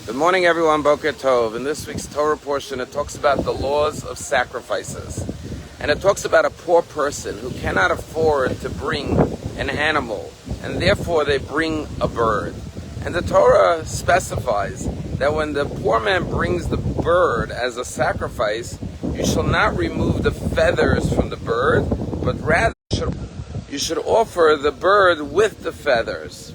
Good morning, everyone. Boker Tov. In this week's Torah portion, it talks about the laws of sacrifices. And it talks about a poor person who cannot afford to bring an animal, and therefore they bring a bird. And the Torah specifies that when the poor man brings the bird as a sacrifice, you shall not remove the feathers from the bird, but rather you should offer the bird with the feathers.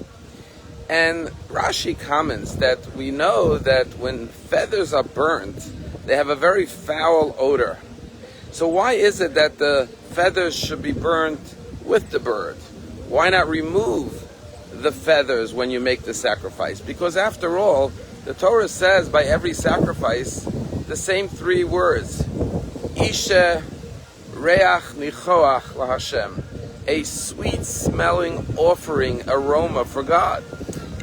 And Rashi comments that we know that when feathers are burnt, they have a very foul odor. So why is it that the feathers should be burnt with the bird? Why not remove the feathers when you make the sacrifice? Because after all, the Torah says by every sacrifice the same three words: Isha Reach Nichoach LaHashem, a sweet-smelling offering, aroma for God.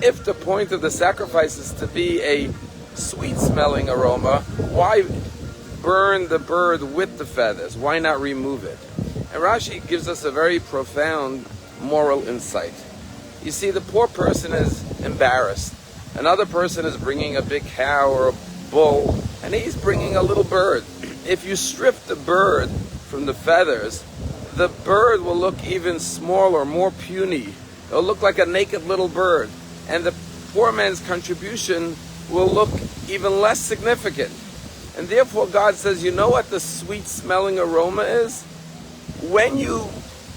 If the point of the sacrifice is to be a sweet-smelling aroma, why burn the bird with the feathers? Why not remove it? And Rashi gives us a very profound moral insight. You see, the poor person is embarrassed. Another person is bringing a big cow or a bull, and he's bringing a little bird. If you strip the bird from the feathers, the bird will look even smaller, more puny. It'll look like a naked little bird. And the poor man's contribution will look even less significant. And therefore God says, you know what the sweet-smelling aroma is? When you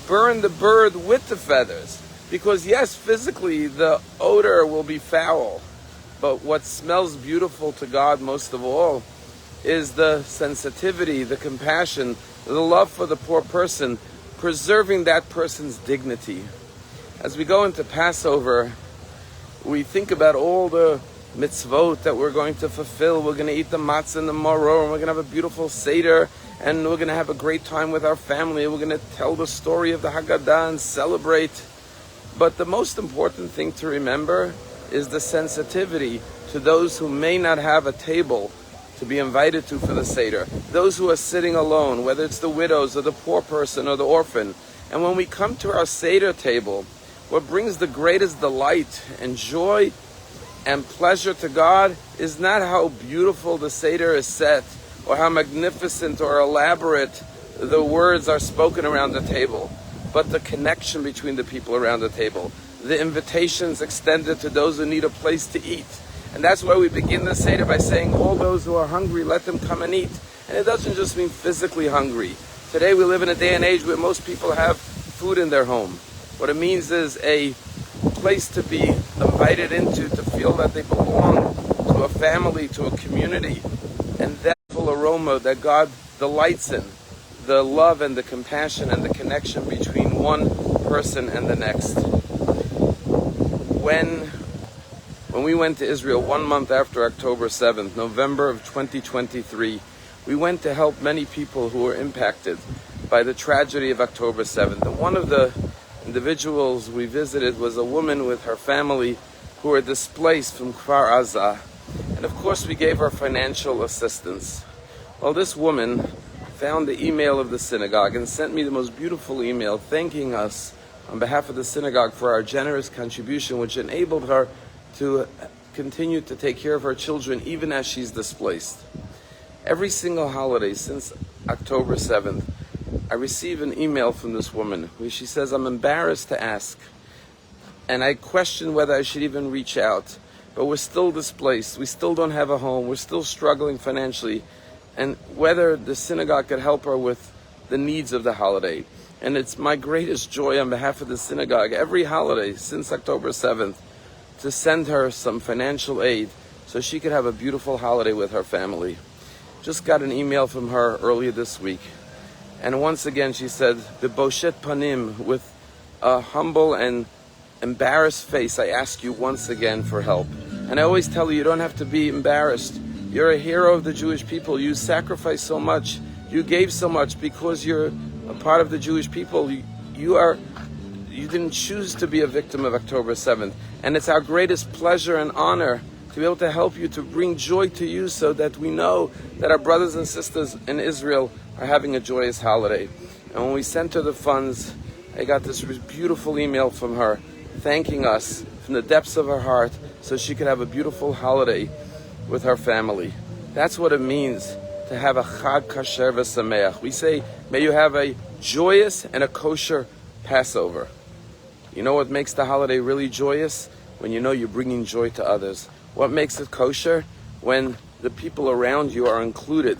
burn the bird with the feathers. Because yes, physically the odor will be foul, but what smells beautiful to God most of all is the sensitivity, the compassion, the love for the poor person, preserving that person's dignity. As we go into Passover, we think about all the mitzvot that we're going to fulfill. We're going to eat the matzah and the maror, and we're going to have a beautiful seder, and we're going to have a great time with our family. We're going to tell the story of the Haggadah and celebrate. But the most important thing to remember is the sensitivity to those who may not have a table to be invited to for the seder. Those who are sitting alone, whether it's the widows or the poor person or the orphan. And when we come to our seder table, what brings the greatest delight and joy and pleasure to God is not how beautiful the Seder is set or how magnificent or elaborate the words are spoken around the table, but the connection between the people around the table, the invitations extended to those who need a place to eat. And that's why we begin the Seder by saying, all those who are hungry, let them come and eat. And it doesn't just mean physically hungry. Today we live in a day and age where most people have food in their home. What it means is a place to be invited into, to feel that they belong to a family, to a community, and that full aroma that God delights in, the love and the compassion and the connection between one person and the next. When we went to Israel 1 month after October 7th, November of 2023, we went to help many people who were impacted by the tragedy of October 7th. And one of the individuals we visited was a woman with her family who were displaced from Kfar Aza, and of course we gave her financial assistance. Well, this woman found the email of the synagogue and sent me the most beautiful email thanking us on behalf of the synagogue for our generous contribution, which enabled her to continue to take care of her children even as she's displaced. Every single holiday since October 7th, I receive an email from this woman where she says, I'm embarrassed to ask, and I question whether I should even reach out, but we're still displaced, we still don't have a home, we're still struggling financially, and whether the synagogue could help her with the needs of the holiday. And it's my greatest joy on behalf of the synagogue, every holiday since October 7th, to send her some financial aid so she could have a beautiful holiday with her family. Just got an email from her earlier this week. And once again, she said, B'boshet panim, with a humble and embarrassed face, I ask you once again for help. And I always tell you don't have to be embarrassed. You're a hero of the Jewish people. You sacrificed so much. You gave so much because you're a part of the Jewish people. You didn't choose to be a victim of October 7th. And it's our greatest pleasure and honor to be able to help you, to bring joy to you so that we know that our brothers and sisters in Israel are having a joyous holiday. And when we sent her the funds, I got this beautiful email from her thanking us from the depths of her heart so she could have a beautiful holiday. with her family. That's what it means to have a Chag Kasher V'Sameach. We say, may you have a joyous and a kosher Passover. You know what makes the holiday really joyous? When you know you're bringing joy to others. What makes it kosher? When the people around you are included.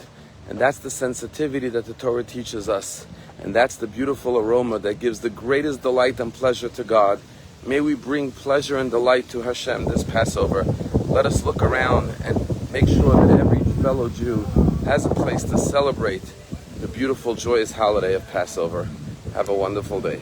And that's the sensitivity that the Torah teaches us. And that's the beautiful aroma that gives the greatest delight and pleasure to God. May we bring pleasure and delight to Hashem this Passover. Let us look around and make sure that every fellow Jew has a place to celebrate the beautiful, joyous holiday of Passover. Have a wonderful day.